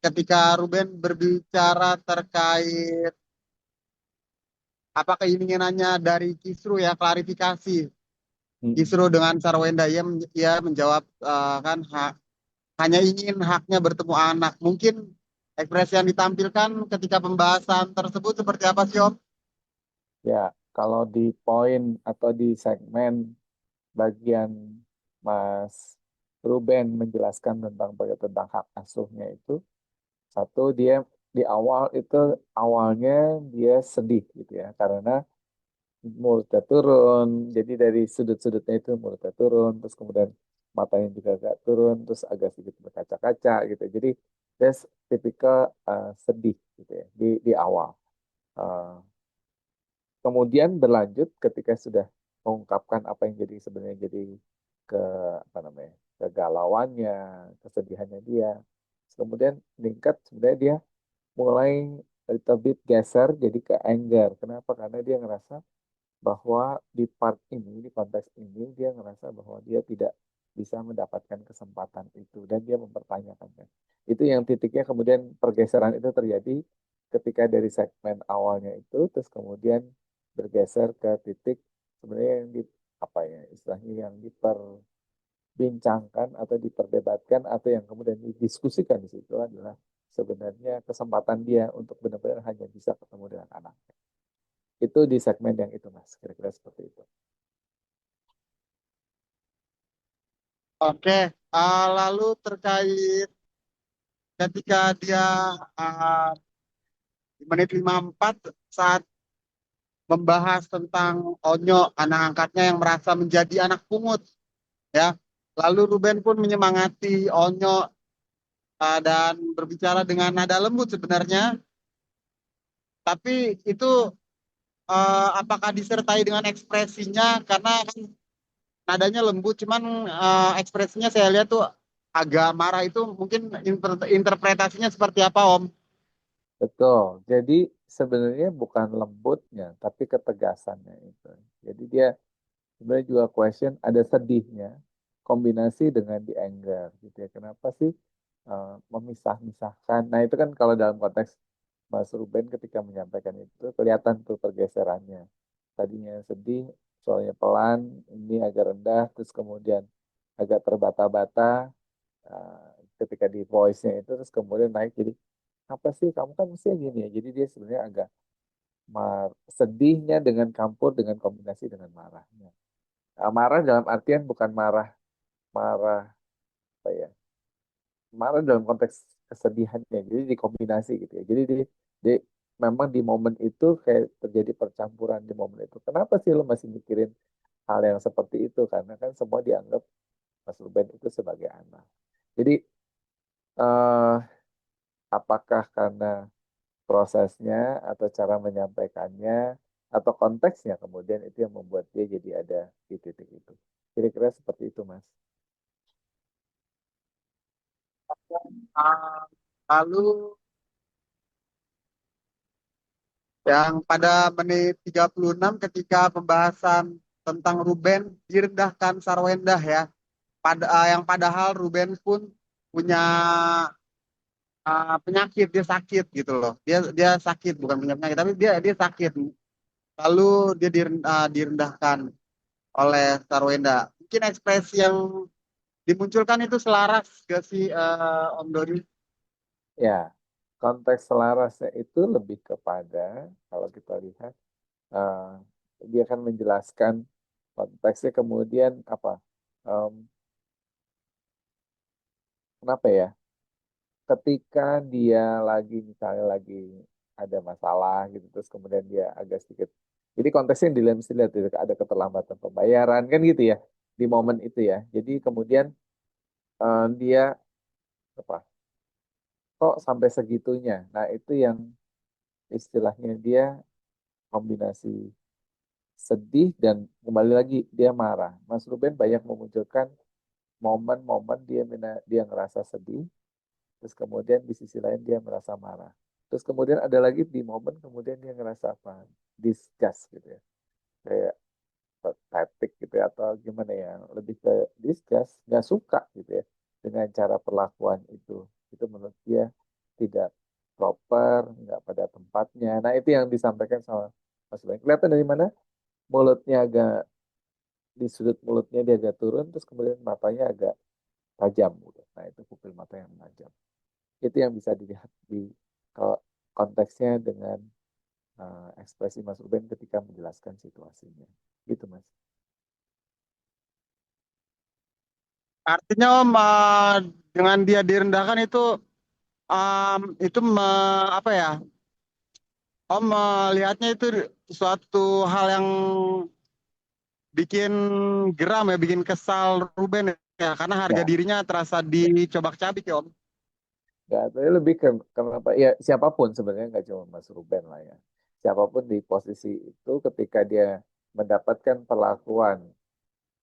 ketika Ruben berbicara terkait apa keinginannya dari Kisru ya, klarifikasi. Mm-mm. Kisru dengan Sarwenda, ia menjawab kan hanya ingin haknya bertemu anak. Mungkin ekspresi yang ditampilkan ketika pembahasan tersebut seperti apa sih, Om? Ya, kalau di poin atau di segmen bagian Mas Ruben menjelaskan tentang hak asuhnya itu, satu dia di awal itu awalnya dia sedih gitu ya karena mulutnya turun, jadi dari sudut-sudutnya itu mulutnya turun, terus kemudian matanya juga agak turun, terus agak sedikit berkaca-kaca gitu. Jadi dia tipikal sedih gitu ya di awal. Eh, Kemudian berlanjut ketika sudah mengungkapkan apa yang jadi sebenarnya jadi ke apa namanya kegalauannya, kesedihannya dia. Kemudian meningkat sebenarnya dia mulai a little bit geser jadi ke anger. Kenapa? Karena dia ngerasa bahwa di part ini, di konteks ini, dia ngerasa bahwa dia tidak bisa mendapatkan kesempatan itu dan dia mempertanyakannya. Itu yang titiknya kemudian pergeseran itu terjadi ketika dari segmen awalnya itu, terus kemudian bergeser ke titik sebenarnya yang di apa ya istilahnya yang diperbincangkan atau diperdebatkan atau yang kemudian didiskusikan di situ adalah sebenarnya kesempatan dia untuk benar-benar hanya bisa ketemu dengan anak. Itu di segmen yang itu, Mas. Kira-kira seperti itu. Oke, lalu terkait ketika dia uh, di menit 54 saat membahas tentang Onyo, anak angkatnya yang merasa menjadi anak pungut, ya. Lalu Ruben pun menyemangati Onyo dan berbicara dengan nada lembut sebenarnya, tapi itu apakah disertai dengan ekspresinya karena kan nadanya lembut, cuman ekspresinya saya lihat tuh agak marah itu mungkin interpretasinya seperti apa, Om? Betul. Jadi sebenarnya bukan lembutnya, tapi ketegasannya itu. Jadi dia sebenarnya juga question ada sedihnya kombinasi dengan di anger gitu ya. Kenapa sih memisah-misahkan? Nah, itu kan kalau dalam konteks Mas Ruben ketika menyampaikan itu kelihatan tuh pergeserannya. Tadinya sedih, soalnya pelan, ini agak rendah, terus kemudian agak terbata-bata ketika di voice-nya itu, terus kemudian naik jadi apa sih kamu kan mesti gini ya. Jadi dia sebenarnya agak sedihnya dengan campur dengan kombinasi dengan marahnya. Marah dalam artian bukan marah marah apa ya marah dalam konteks kesedihannya jadi dikombinasi gitu ya jadi di memang di momen itu kayak terjadi percampuran di momen itu kenapa sih lo masih mikirin hal yang seperti itu karena kan semua dianggap Mas Ruben itu sebagai anak jadi eh, apakah karena prosesnya atau cara menyampaikannya atau konteksnya kemudian itu yang membuat dia jadi ada di titik itu. Kira-kira seperti itu, Mas. Ah, lalu yang pada menit 36 ketika pembahasan tentang Ruben direndahkan Sarwendah ya. Yang padahal Ruben pun punya penyakit, dia sakit gitu loh. Dia dia sakit bukan punya penyakit tapi dia dia sakit. Lalu dia direndahkan oleh Sarwenda. Mungkin ekspresi yang dimunculkan itu selaras gak sih Om Dodi? Ya, konteks selarasnya itu lebih kepada kalau kita lihat eh, dia akan menjelaskan konteksnya kemudian apa? em, Kenapa ya? Ketika dia lagi misalnya lagi ada masalah gitu terus kemudian dia agak sedikit jadi konteksnya yang mesti lihat gitu, ada keterlambatan pembayaran kan gitu ya di momen itu ya jadi kemudian dia apa kok sampai segitunya nah itu yang istilahnya dia kombinasi sedih dan kembali lagi dia marah Mas Ruben banyak memunculkan momen-momen dia ngerasa sedih terus kemudian di sisi lain dia merasa marah. Terus kemudian ada lagi di momen kemudian dia ngerasa apa? Disgust gitu ya. Kayak pathetic gitu ya, atau gimana ya. Lebih ke disgust, nggak suka gitu ya. Dengan cara perlakuan itu. Itu menurut dia. tidak proper, nggak pada tempatnya. Nah, itu yang disampaikan sama Mas Ben. Kelihatan dari mana? Mulutnya agak, di sudut mulutnya dia agak turun, terus kemudian matanya agak tajam gitu. Nah, itu pupil mata yang menajam. Itu yang bisa dilihat di kalau konteksnya dengan ekspresi Mas Ruben ketika menjelaskan situasinya. Gitu, Mas. Artinya Om, dengan dia direndahkan itu apa ya? Om melihatnya itu suatu hal yang bikin geram ya, bikin kesal Ruben ya, karena harga Ya, dirinya terasa dicobak-cabik ya Om. nggak, tapi lebih ke kenapa ya siapapun sebenarnya nggak cuma Mas Ruben lah ya. Siapapun di posisi itu ketika dia mendapatkan perlakuan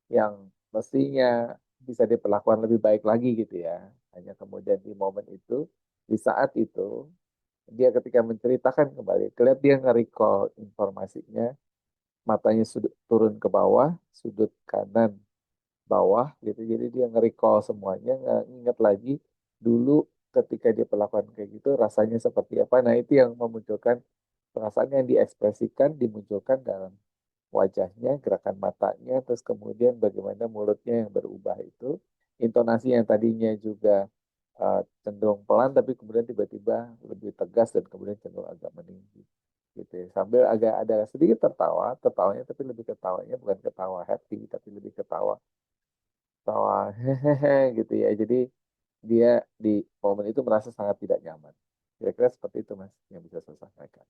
yang mestinya bisa diperlakukan lebih baik lagi gitu ya. Hanya kemudian di momen itu, di saat itu, dia ketika menceritakan kembali, kelihatan dia nge-recall informasinya, matanya sudut turun ke bawah, sudut kanan bawah gitu. Jadi dia nge-recall semuanya, nggak ingat lagi dulu ketika dia perlakuan kayak gitu rasanya seperti apa. Nah, itu yang memunculkan perasaan yang diekspresikan, dimunculkan dalam wajahnya, gerakan matanya, terus kemudian bagaimana mulutnya yang berubah itu, intonasi yang tadinya juga cenderung pelan, tapi kemudian tiba-tiba lebih tegas dan kemudian cenderung agak meninggi. Gitu ya. Sambil agak ada sedikit tertawa, tertawanya tapi lebih ketawanya bukan ketawa happy, tapi lebih ketawa, ketawa hehehe gitu ya. Jadi dia di momen itu merasa sangat tidak nyaman. Kira-kira seperti itu Mas yang bisa saya sampaikan.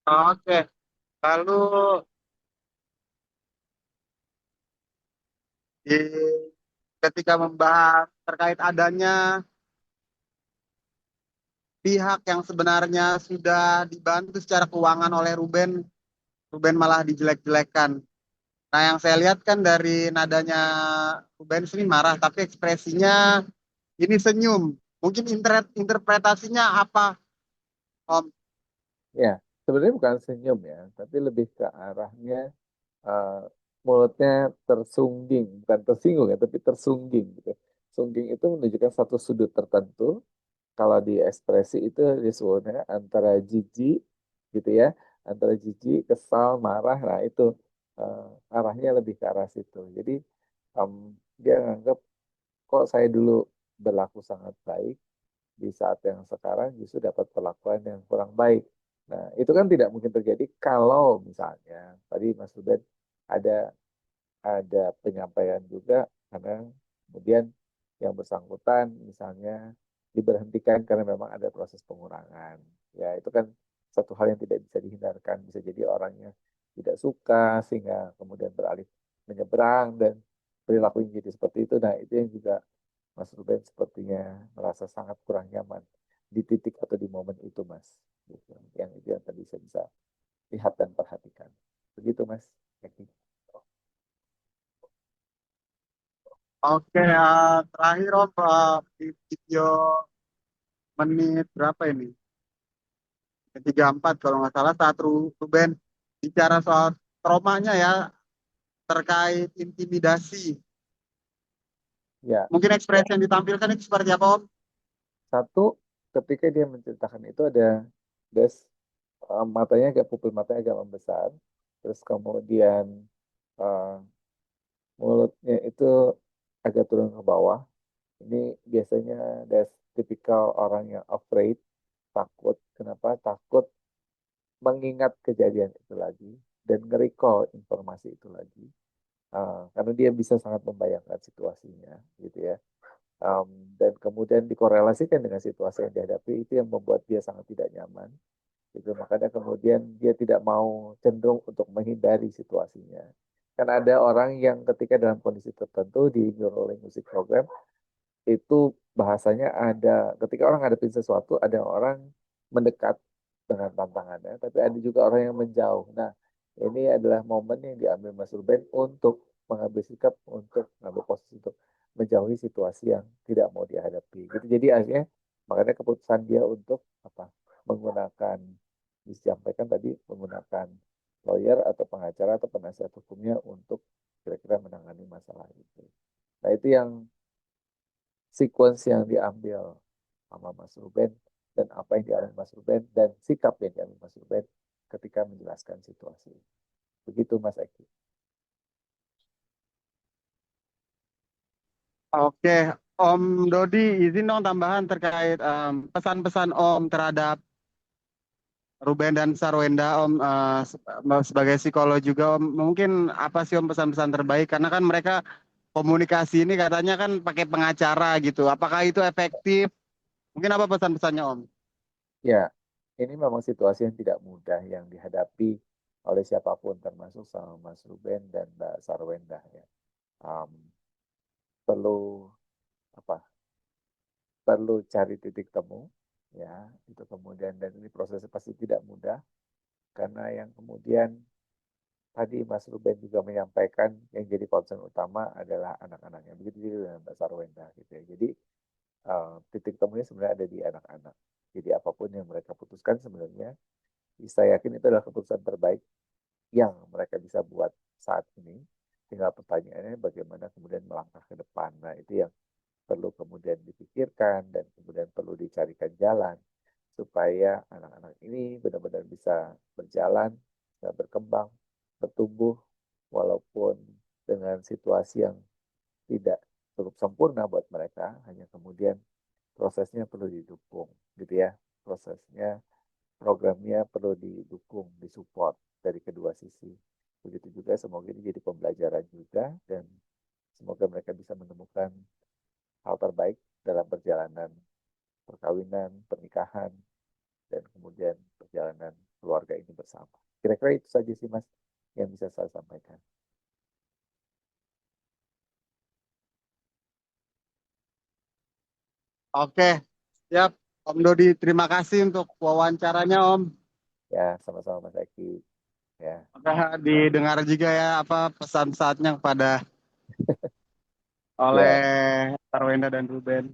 Oke, lalu di, ketika membahas terkait adanya pihak yang sebenarnya sudah dibantu secara keuangan oleh Ruben, Ruben malah dijelek-jelekan. Nah, yang saya lihat kan dari nadanya Ruben ini marah, tapi ekspresinya ini senyum. Mungkin interpretasinya apa, Om? Ya, sebenarnya bukan senyum ya, tapi lebih ke arahnya eh, mulutnya tersungging, bukan tersinggung ya, tapi tersungging gitu. Sungging itu menunjukkan satu sudut tertentu. Kalau di ekspresi itu disebutnya antara jijik gitu ya, antara jijik, kesal, marah. Nah itu arahnya lebih ke arah situ. Jadi em, dia nganggap kok saya dulu berlaku sangat baik, di saat yang sekarang justru dapat perlakuan yang kurang baik. Nah, itu kan tidak mungkin terjadi kalau misalnya tadi Mas Ruben ada ada penyampaian juga karena kemudian yang bersangkutan misalnya diberhentikan karena memang ada proses pengurangan. Ya, itu kan satu hal yang tidak bisa dihindarkan. Bisa jadi orangnya tidak suka sehingga kemudian beralih menyeberang dan perilakunya jadi seperti itu. Nah, itu yang juga Mas Ruben sepertinya merasa sangat kurang nyaman di titik atau di momen itu, Mas. Gitu. Yang itu yang tadi saya bisa lihat dan perhatikan. Begitu, Mas. Eki. Oke, terakhir Om, di video menit berapa ini? 34 kalau nggak salah saat Ruben bicara soal traumanya ya terkait intimidasi. Ya, Mungkin ekspresi yang ditampilkan itu seperti apa Om? satu, ketika dia menceritakan itu ada des matanya agak pupil matanya agak membesar, terus kemudian eh, mulutnya itu agak turun ke bawah. Ini biasanya des tipikal orang yang afraid, takut. Kenapa? Takut mengingat kejadian itu lagi dan nge-recall informasi itu lagi. Karena dia bisa sangat membayangkan situasinya, gitu ya. Um, dan kemudian dikorelasikan dengan situasi yang dihadapi itu yang membuat dia sangat tidak nyaman. Gitu. Makanya kemudian dia tidak mau cenderung untuk menghindari situasinya. Kan ada orang yang ketika dalam kondisi tertentu di neurolinguistic program itu bahasanya ada ketika orang ngadepin sesuatu ada orang mendekat dengan tantangannya, tapi ada juga orang yang menjauh. Nah, ini adalah momen yang diambil Mas Ruben untuk mengambil sikap untuk mengambil posisi untuk menjauhi situasi yang tidak mau dihadapi. Gitu. Jadi akhirnya makanya keputusan dia untuk apa? Menggunakan disampaikan tadi menggunakan lawyer atau pengacara atau penasihat hukumnya untuk kira-kira menangani masalah itu. Nah, itu yang sequence yang diambil. sama Mas Ruben dan apa yang dialami Mas Ruben dan sikap yang dialami Mas Ruben ketika menjelaskan situasi. Begitu Mas Eki. Oke, Om Dodi, izin dong tambahan terkait pesan-pesan Om terhadap Ruben dan Sarwenda, Om, sebagai psikolog juga, Om, mungkin apa sih Om pesan-pesan terbaik? Karena kan mereka komunikasi ini katanya kan pakai pengacara gitu. Apakah itu efektif? Mungkin apa pesan-pesannya Om? Ya, ini memang situasi yang tidak mudah yang dihadapi oleh siapapun termasuk sama Mas Ruben dan Mbak Sarwenda ya. Um, perlu apa? Perlu cari titik temu ya itu kemudian dan ini prosesnya pasti tidak mudah karena yang kemudian tadi Mas Ruben juga menyampaikan yang jadi concern utama adalah anak-anaknya begitu juga dengan Mbak Sarwenda gitu ya jadi titik temunya sebenarnya ada di anak-anak jadi apapun yang mereka putuskan sebenarnya saya yakin itu adalah keputusan terbaik yang mereka bisa buat saat ini tinggal pertanyaannya bagaimana kemudian melangkah ke depan nah itu yang perlu kemudian dipikirkan dan kemudian perlu dicarikan jalan supaya anak-anak ini benar-benar bisa berjalan, bisa berkembang, bertumbuh, walaupun dengan situasi yang tidak cukup sempurna buat mereka, hanya kemudian prosesnya perlu didukung, gitu ya. Prosesnya, programnya perlu didukung, disupport dari kedua sisi. Begitu juga semoga ini jadi pembelajaran juga dan semoga mereka bisa menemukan hal terbaik dalam perjalanan perkawinan, pernikahan, dan kemudian perjalanan keluarga ini bersama. Kira-kira itu saja sih Mas yang bisa saya sampaikan. Oke, siap. Om Dodi, terima kasih untuk wawancaranya Om. Ya, sama-sama Mas Eki. Ya, Maka didengar juga ya apa pesan saatnya kepada ya, oleh Sarwenda dan Ruben.